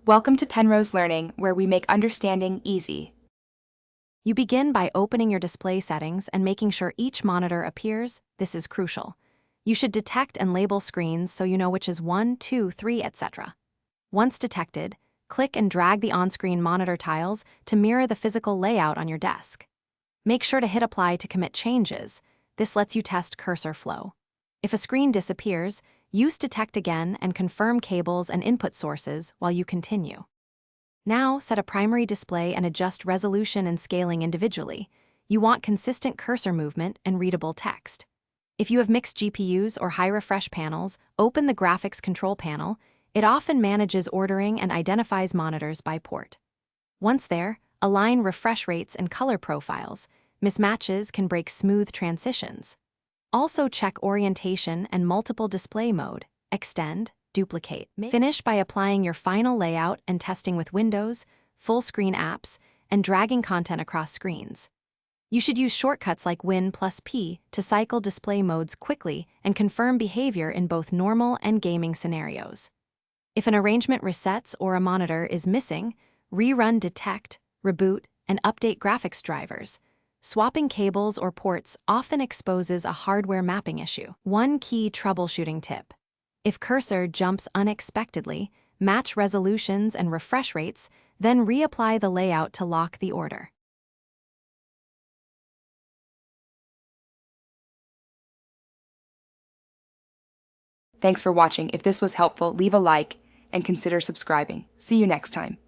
Welcome to Penrose Learning, where we make understanding easy. You begin by opening your display settings and making sure each monitor appears. This is crucial. You should detect and label screens so you know which is 1, 2, 3, etc. Once detected, click and drag the on-screen monitor tiles to mirror the physical layout on your desk. Make sure to hit apply to commit changes. This lets you test cursor flow. If a screen disappears, use detect again and confirm cables and input sources while you continue. Now, set a primary display and adjust resolution and scaling individually. You want consistent cursor movement and readable text. If you have mixed GPUs or high refresh panels, open the Graphics Control panel. It often manages ordering and identifies monitors by port. Once there, align refresh rates and color profiles. Mismatches can break smooth transitions. Also check orientation and multiple display mode, extend, duplicate. Finish by applying your final layout and testing with Windows, full-screen apps, and dragging content across screens. You should use shortcuts like Win+P to cycle display modes quickly and confirm behavior in both normal and gaming scenarios. If an arrangement resets or a monitor is missing, rerun detect, reboot, and update graphics drivers. Swapping cables or ports often exposes a hardware mapping issue. One key troubleshooting tip. If cursor jumps unexpectedly, match resolutions and refresh rates, then reapply the layout to lock the order. Thanks for watching. If this was helpful, leave a like and consider subscribing. See you next time.